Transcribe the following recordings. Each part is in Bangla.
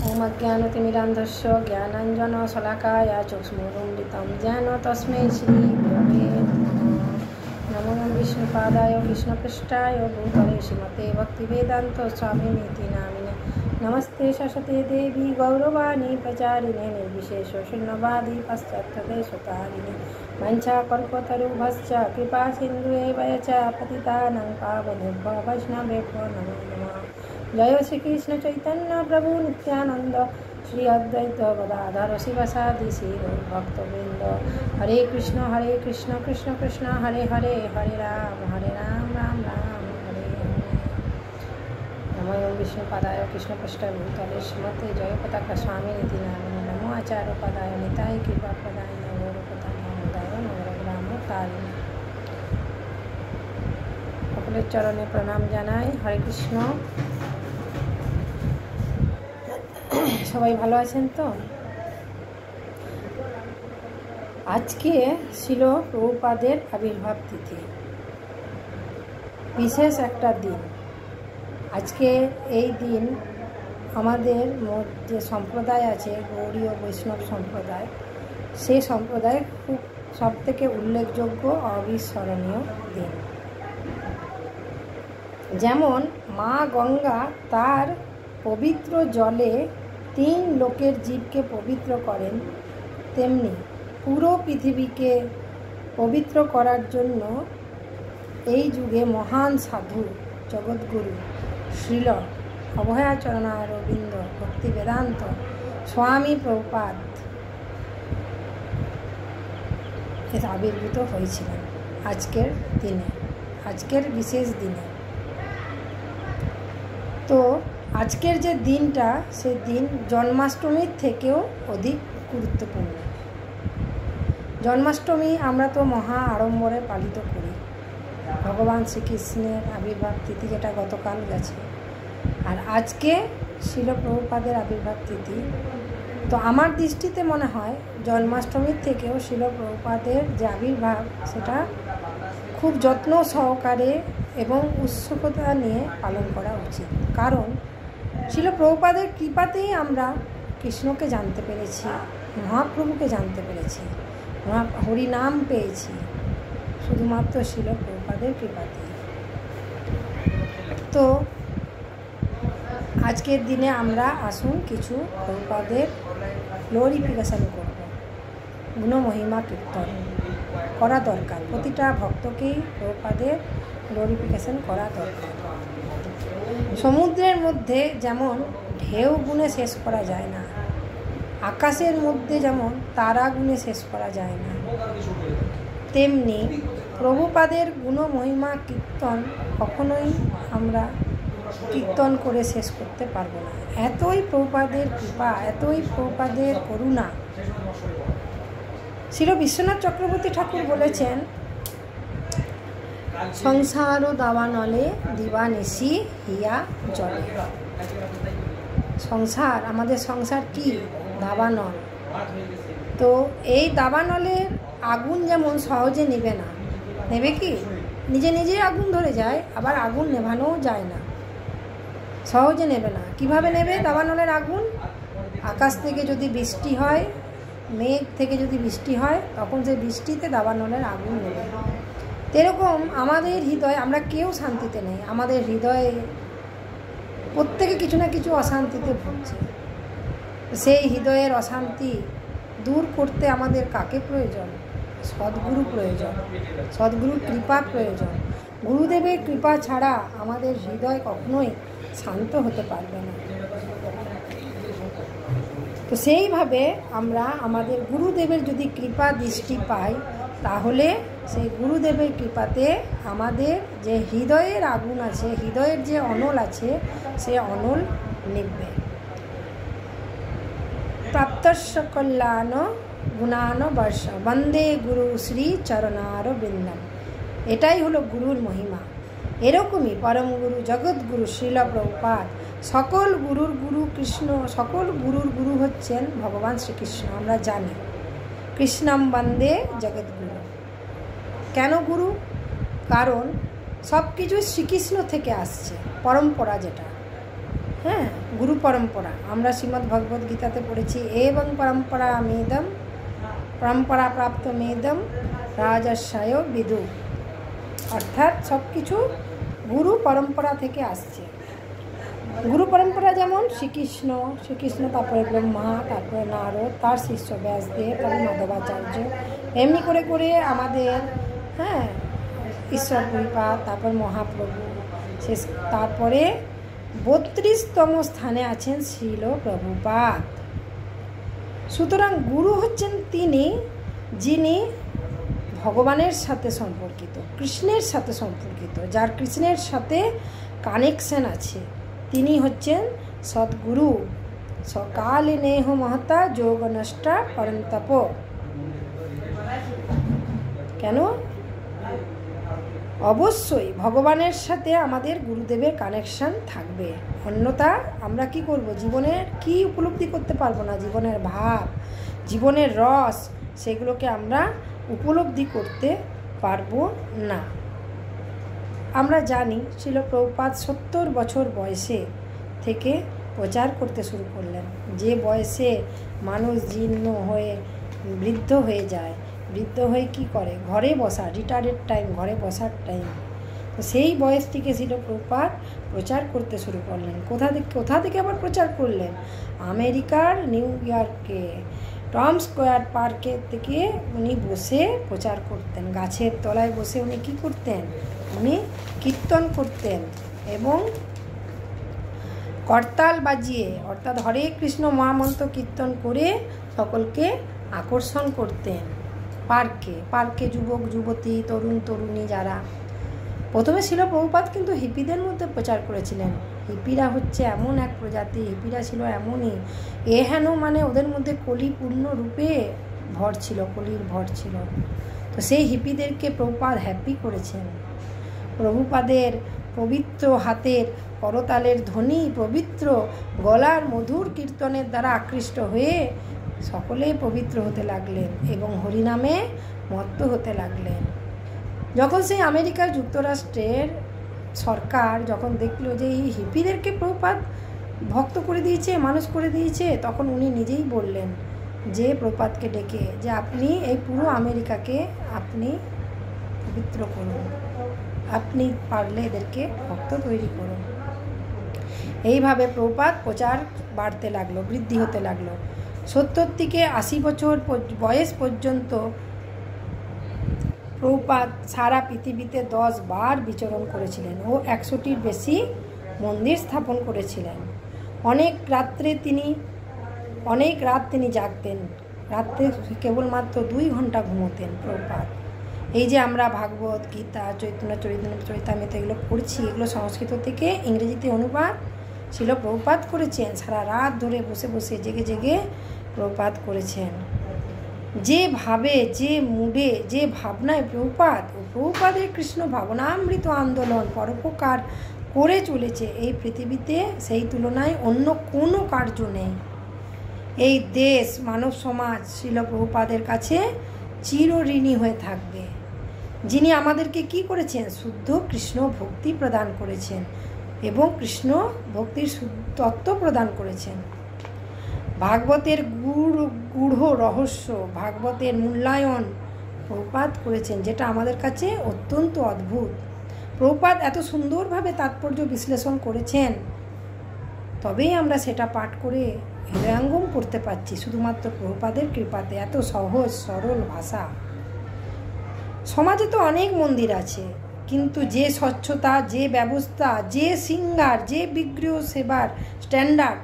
ओम अज्ञानतिमिरान्धस्य ज्ञानाञ्जनशलाकाय चक्षुरुन्मिलितं येन तस्मै श्रीगुरवे नमः। नमो विष्णुपादाय कृष्णपृष्ठाय भूतले श्रीमते भक्तिवेदान्तस्वामिनीति नामिने नमस्ते सरस्वती देवी गौरवाणी प्रचारिणे निर्विशेष शून्यवादी पाश्चात्यदेशतारिणे वंशाकल्पतरुभ्यश्च कृपा सिन्धुएव च पतितानां पावनेभ्यो वैष्णवेभ्यो नमो नमः। जय श्री कृष्ण चैतन्य प्रभु नित्यानंद श्री अद्वैत गदाधर शिवसादि श्री भक्तवृंद। हरे कृष्ण कृष्ण कृष्ण हरे हरे हरे राम राम राम हरे हरे। नमो विष्णुपादाय कृष्णपृष्ठाय भूतले श्रीमते जयपताका स्वामिनीति नामिने नमो आचार्यपदाय निताय कृपाप्रदाय नवरपदाय नवरग्रामोत्तारिणे। সকলের চরণে প্রণাম জানাই। হরে কৃষ্ণ। সবাই ভালো আছেন তো? আজকে ছিল প্রভুপাদের আবির্ভাব তিথি, বিশেষ একটা দিন। আজকে এই দিন আমাদের যে সম্প্রদায় আছে গৌড়ীয় বৈষ্ণব সম্প্রদায়, সেই সম্প্রদায় খুব সবথেকে উল্লেখযোগ্য অবিস্মরণীয় দিন। যেমন মা গঙ্গা তার পবিত্র জলে 3 লোকের জীবকে পবিত্র করেন, তেমনি পুরো পৃথিবীকে পবিত্র করার জন্য এই যুগে মহান সাধু জগৎগুরু শ্রীল অভয়াচরণারবিন্দ ভক্তিবেদান্ত স্বামী প্রভুপাদ আবির্ভূত হয়েছিলেন আজকের দিনে, আজকের বিশেষ দিনে। তো আজকের যে দিনটা, সে দিন জন্মাষ্টমীর থেকেও অধিক গুরুত্বপূর্ণ। জন্মাষ্টমী আমরা তো মহা আড়ম্বরে পালিত করি, ভগবান শ্রীকৃষ্ণের আবির্ভাব তিথি যেটা গতকাল গেছে, আর আজকে শিল প্রভুপাদের আবির্ভাব তিথি। তো আমার দৃষ্টিতে মনে হয় জন্মাষ্টমীর থেকেও শিল প্রভুপাদের যে আবির্ভাব, সেটা খুব যত্ন সহকারে এবং উৎসুকতা নিয়ে পালন করা উচিত। কারণ শিল প্রভুপাদের কৃপাতেই আমরা কৃষ্ণকে জানতে পেরেছি, মহাপ্রভুকে জানতে পেরেছি, হরিনাম পেয়েছি, শুধুমাত্র শিল প্রভুপাদের কৃপাতেই। তো আজকের দিনে আমরা আসুন কিছু প্রভুপাদের গ্লোরিফিকেশন করব। গুণমহিমা কীর্তন করা দরকার, প্রতিটা ভক্তকেই প্রভুপাদের গ্লোরিফিকেশন করা দরকার। সমুদ্রের মধ্যে যেমন ঢেউ গুণে শেষ করা যায় না, আকাশের মধ্যে যেমন তারা গুণে শেষ করা যায় না, তেমনি প্রভুপাদের গুণমহিমা কীর্তন কখনোই আমরা কীর্তন করে শেষ করতে পারবো না। এতই প্রভুপাদের কৃপা, এতই প্রভুপাদের করুণা। শ্রীল বিশ্বনাথ চক্রবর্তী ঠাকুর বলেছেন, সংসার দাবানলে দিবানিশি হিয়া জলে। সংসার, আমাদের সংসার কি? দাবানল। তো এই দাবানলের আগুন যেমন সহজে নেবে না, নেবে কি? নিজে নিজেই আগুন ধরে যায়, আবার আগুন নেভানোও যায় না, সহজে নেবে না। কিভাবে নেবে দাবানলের আগুন? আকাশ থেকে যদি বৃষ্টি হয়, মেঘ থেকে যদি বৃষ্টি হয়, তখন সেই বৃষ্টিতে দাবানলের আগুন নেবে। এরকম আমাদের হৃদয়, আমরা কেউ শান্তিতে নেই। আমাদের হৃদয়ে প্রত্যেকে কিছু না কিছু অশান্তিতে ভুগছে। সেই হৃদয়ের অশান্তি দূর করতে আমাদের কাকে প্রয়োজন? সদ্গুরু প্রয়োজন, সদ্গুরুর কৃপা প্রয়োজন। গুরুদেবের কৃপা ছাড়া আমাদের হৃদয় কখনোই শান্ত হতে পারবে না। তো সেইভাবে আমরা আমাদের গুরুদেবের যদি কৃপা দৃষ্টি পাই, তাহলে সেই গুরুদেবের কৃপাতে আমাদের যে হৃদয়ের আগুন আছে, হৃদয়ের যে অনল আছে, সে অনল নিভবে। প্রাপ্তস্য কল্যাণ গুণান বর্ষ বন্দে গুরু শ্রী চরণার বৃন্দম। এটাই হলো গুরুর মহিমা। এরকমই পরম গুরু জগৎগুরু শ্রীল প্রভুপাদ, সকল গুরুর গুরু কৃষ্ণ, সকল গুরুর গুরু হচ্ছেন ভগবান শ্রীকৃষ্ণ। আমরা জানি কৃষ্ণম বন্দে জগৎগুরু। কেন গুরু? কারণ সব কিছু শ্রীকৃষ্ণ থেকে আসছে, পরম্পরা যেটা। হ্যাঁ, গুরু পরম্পরা। আমরা শ্রীমদ্ ভগবদ গীতাতে পড়েছি এবং পরম্পরা মেদম, পরম্পরা প্রাপ্ত মেদম রাজস্বায় বিদু, অর্থাৎ সব কিছু গুরু পরম্পরা থেকে আসছে। গুরু পরম্পরা যেমন শ্রীকৃষ্ণ, তারপরে ব্রহ্মা, তারপরে নারদ, তার শিষ্য ব্যাসদেব, তারপরে মাধবাচার্য, এমনি করে করে আমাদের ঈশ্বর পরিপাত, তারপর মহাপ্রভু, শেষ তারপরে 32তম স্থানে আছেন শ্রীল প্রভুপাদ। সুতরাং গুরু হচ্ছেন তিনি যিনি ভগবানের সাথে সম্পর্কিত, কৃষ্ণের সাথে সম্পর্কিত, যার কৃষ্ণের সাথে কানেকশন আছে, তিনি হচ্ছেন সদ্গুরু। সকালে নেহ মহতা যোগনষ্টা পরন্তপ। কেন? অবশ্যই ভগবানের সাথে আমাদের গুরুদেবের কানেকশন থাকবে, অন্যথা আমরা কি করব? জীবনের কি উপলব্ধি করতে পারবো না, জীবনের ভাব, জীবনের রস, সেগুলোকে আমরা উপলব্ধি করতে পারবো না। আমরা জানি শ্রীল প্রভুপাদ 70 বছর বয়সে থেকে প্রচার করতে শুরু করলেন। যে বয়সে মানুষ জীর্ণ হয়ে বৃদ্ধ হয়ে যায়, বৃদ্ধ হয়ে কি করে? ঘরে বসা, রিটায়ার্ডের টাইম, ঘরে বসার টাইম। তো সেই বয়সটিকে শ্রীল প্রভুপাদ প্রচার করতে শুরু করলেন। কোথা থেকে আবার প্রচার করলেন? আমেরিকার নিউ ইয়র্কে টম স্কোয়ার পার্কের থেকে উনি বসে প্রচার করতেন। গাছের তলায় বসে উনি কী করতেন? উনি কীর্তন করতেন এবং করতাল বাজিয়ে, অর্থাৎ হরে কৃষ্ণ মহামন্ত্র কীর্তন করে সকলকে আকর্ষণ করতেন। পার্কে যুবক যুবতী, তরুণ তরুণী যারা, প্রথমে ছিল প্রভুপাদ কিন্তু হিপিদের মধ্যে প্রচার করেছিলেন। হিপিরা হচ্ছে এমন এক প্রজাতি, হিপিরা ছিল এমনই হেন, মানে ওদের মধ্যে কলি পূর্ণ রূপে ভর ছিল, কলির ভর ছিল। তো সেই হিপিদেরকে প্রভুপাদ হ্যাপি করেছেন। প্রভুপাদের পবিত্র হাতের করতালের ধ্বনি, পবিত্র গলার মধুর কীর্তনের দ্বারা আকৃষ্ট হয়ে সকলেই পবিত্র হতে লাগলেন এবং হরিনামে মত্ত হতে লাগলেন। যখন সেই আমেরিকা যুক্তরাষ্ট্রের সরকার যখন দেখলো যে এই হিপিদেরকে প্রভুপাদ ভক্ত করে দিয়েছে, মানুষ করে দিয়েছে, তখন উনি নিজেই বললেন যে প্রভুপাদকে ডেকে, যে আপনি এই পুরো আমেরিকাকে আপনি পবিত্র করুন, আপনি পারলে এদেরকে ভক্ত তৈরি করুন। এইভাবে প্রভুপাদ প্রচার বাড়তে লাগলো, বৃদ্ধি হতে লাগলো। 70 থেকে 80 বছর বয়স পর্যন্ত প্রভুপাদ সারা পৃথিবীতে 10 বার বিচরণ করেছিলেন ও 100টির বেশি মন্দির স্থাপন করেছিলেন। অনেক রাত তিনি জাগতেন, রাত্রে কেবলমাত্র 2 ঘন্টা ঘুমোতেন প্রভুপাদ। এই যে আমরা ভাগবত গীতা, চৈতন্য চরিতামৃত এগুলো পড়ছি, এগুলো সংস্কৃত থেকে ইংরেজিতে অনুবাদ ছিল প্রভুপাদ করেছেন। সারা রাত ধরে বসে বসে জেগে জেগে প্রভুপাদ করেছেন। যেভাবে, যে মুডে, যে ভাবনায় প্রভুপাদের কৃষ্ণ ভাবনামৃত আন্দোলন পরোপকার করে চলেছে এই পৃথিবীতে, সেই তুলনায় অন্য কোনো কার্য নেই। এই দেশ, মানব সমাজ শ্রীল প্রভুপাদের কাছে চিরঋণী হয়ে থাকবে, যিনি আমাদেরকে কি করেছেন? শুদ্ধ কৃষ্ণ ভক্তি প্রদান করেছেন এবং কৃষ্ণ ভক্তির তত্ত্ব প্রদান করেছেন। ভাগবতের গূঢ় রহস্য, ভাগবতের মূল্যায়ন প্রভুপাদ করেছেন, যেটা আমাদের কাছে অত্যন্ত অদ্ভুত। প্রভুপাদ এত সুন্দরভাবে তাৎপর্য বিশ্লেষণ করেছেন, তবেই আমরা সেটা পাঠ করে হৃদয়ঙ্গম করতে পারছি শুধুমাত্র প্রভুপাদের কৃপাতে। এত সহজ সরল ভাষা। সমাজে তো অনেক মন্দির আছে, কিন্তু যে স্বচ্ছতা, যে ব্যবস্থা, যে সিঙ্গার, যে বিগ্রহ সেবার স্ট্যান্ডার্ড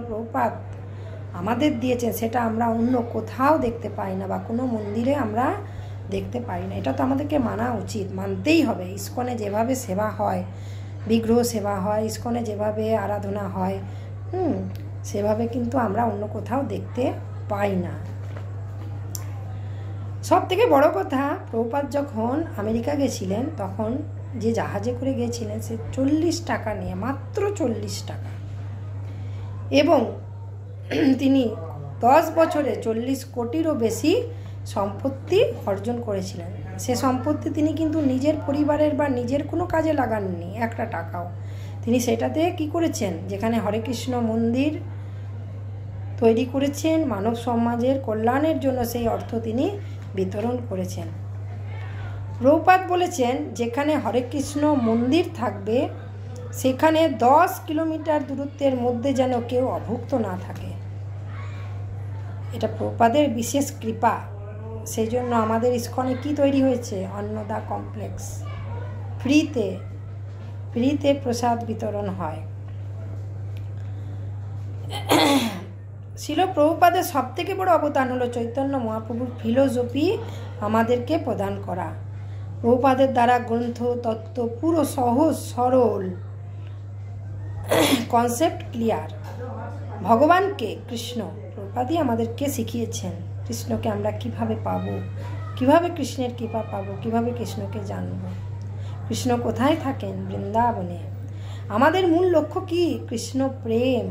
প্রভুপাদ আমাদের দিয়েছেন, সেটা আমরা অন্য কোথাও দেখতে পাই না বা কোনো মন্দিরে আমরা দেখতে পাই না। এটা তো আমাদেরকে মানা উচিত, মানতেই হবে। ইস্কনে যেভাবে সেবা হয়, বিগ্রহ সেবা হয়, ইস্কনে যেভাবে আরাধনা হয়, সেভাবে কিন্তু আমরা অন্য কোথাও দেখতে পাই না। সব থেকে বড় কথা, প্রভুপাদ যখন আমেরিকা গেছিলেন, তখন যে জাহাজে করে গিয়েছিলেন সে 40 টাকা নিয়ে, মাত্র 40 টাকা, এবং তিনি 10 বছরে 40 কোটিরও বেশি সম্পত্তি অর্জন করেছিলেন। সে সম্পত্তি তিনি কিন্তু নিজের পরিবারের বা নিজের কোনো কাজে লাগাননি একটা টাকাও। তিনি সেটাতে কি করেছেন, যেখানে হরে কৃষ্ণ মন্দির তৈরি করেছেন মানব সমাজের কল্যাণের জন্য, সেই অর্থ তিনি বিতরণ করেছেন। প্রভুপাদ বলেছেন, যেখানে হরে কৃষ্ণ মন্দির থাকবে সেখানে 10 কিলোমিটার দূরত্বের মধ্যে যেন কেউ অভুক্ত না থাকে। এটা প্রভুপাদের বিশেষ কৃপা। সেই জন্য আমাদের ইস্কনে কি তৈরি হয়েছে, অন্নদা কমপ্লেক্স। ফ্রিতে প্রসাদ বিতরণ হয়। শিল প্রভুপাদের সবথেকে বড় অবদান হলো চৈতন্য মহাপ্রভুর ফিলোসফি আমাদেরকে প্রদান করা। প্রভুপাদের দ্বারা গ্রন্থ তত্ত্ব পুরো সহজ সরল, কনসেপ্ট ক্লিয়ার। ভগবানকে কৃষ্ণ প্রভুপাদই আমাদেরকে শিখিয়েছেন কৃষ্ণকে আমরা কিভাবে পাবো, কিভাবে কৃষ্ণের কৃপা পাবো, কিভাবে কৃষ্ণকে জানবো। কৃষ্ণ কোথায় থাকেন, বৃন্দাবনে। আমাদের মূল লক্ষ্য কি, কৃষ্ণ প্রেম।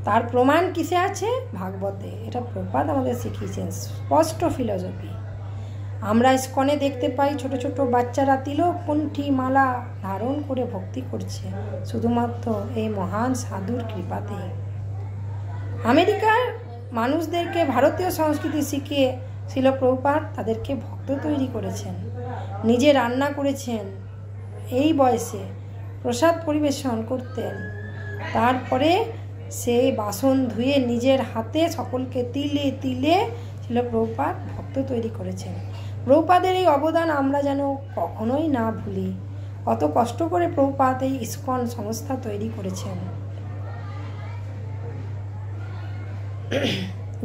তার প্রমাণ কিসে আছে, ভাগবতে। এটা প্রভুপাদ আমাদের শিখিয়েছেন, স্পষ্ট ফিলোসফি। আমরা ইস্কনে দেখতে পাই ছোট ছোট বাচ্চারা তিলক কণ্ঠী মালা ধারণ করে ভক্তি করছে, শুধুমাত্র এই মহান সাধুর কৃপাতে। আমেরিকার মানুষদেরকে ভারতীয় সংস্কৃতি শিখিয়ে শিল প্রভুপাদ তাদেরকে ভক্ত তৈরি করেছেন। নিজে রান্না করেছেন, এই বয়সে প্রসাদ পরিবেশন করতেন। তারপরে সেই বাসন ধুয়ে নিজের হাতে সকলকে তিলে তিলে শিল প্রভুপাদ ভক্ত তৈরি করেছেন। প্রভুপাদের এই অবদান আমরা যেন কখনোই না ভুলি। কত কষ্ট করে প্রভুপাদ এই ইস্কন সংস্থা তৈরি করেছেন।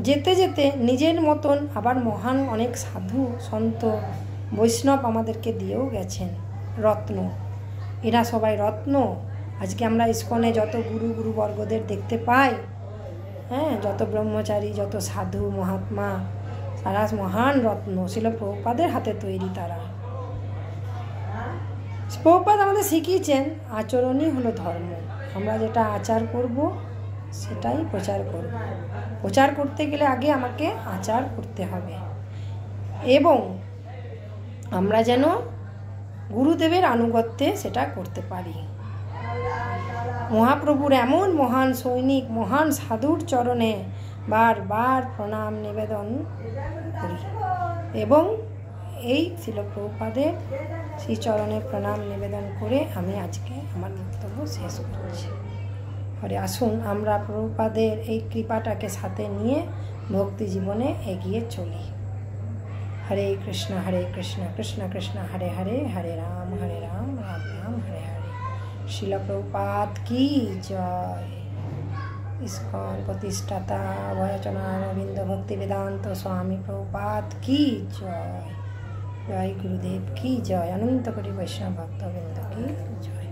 যেতে যেতে নিজের মতন আবার মহান অনেক সাধু সন্ত বৈষ্ণব আমাদেরকে দিয়েও গেছেন রত্ন। এরা সবাই রত্ন। আজকে আমরা ইস্কনে যত গুরুবর্গদের দেখতে পাই, যত ব্রহ্মচারী, যত সাধু মহাত্মা, তারা মহান রত্ন, শিল প্রভুপাদের হাতে তৈরি তারা। প্রভুপাদ আমাদের শিখিয়েছেন আচরণই হলো ধর্ম। আমরা যেটা আচার করব সেটাই প্রচার করব। প্রচার করতে গেলে আগে আমাকে আচার করতে হবে, এবং আমরা যেন গুরুদেবের আনুগত্যে সেটা করতে পারি। মহাপ্রভুর এমন মহান সৈনিক, মহান সাধুর চরণে বারবার প্রণাম নিবেদন করি, এবং এই শিল প্রভুপাদের শ্রী চরণে প্রণাম নিবেদন করে আমি আজকে আমার বক্তব্য শেষ করছি। হরে, আসুন আমরা প্রভুপাদের এই কৃপাটাকে সাথে নিয়ে ভক্তি জীবনে এগিয়ে চলি। হরে কৃষ্ণ কৃষ্ণ কৃষ্ণ হরে হরে, হরে রাম রাম রাম হরে হরে। শিল প্রভুপাদ কি জয়। ইস্কন প্রতিষ্ঠাতা ভয়চনারবিন্দ ভক্তি বেদান্ত স্বামী প্রভুপাদ কি জয়। জয় গুরুদেব কি জয়। অনন্ত কোটি বৈষ্ণব ভক্তবৃন্দ কি জয়।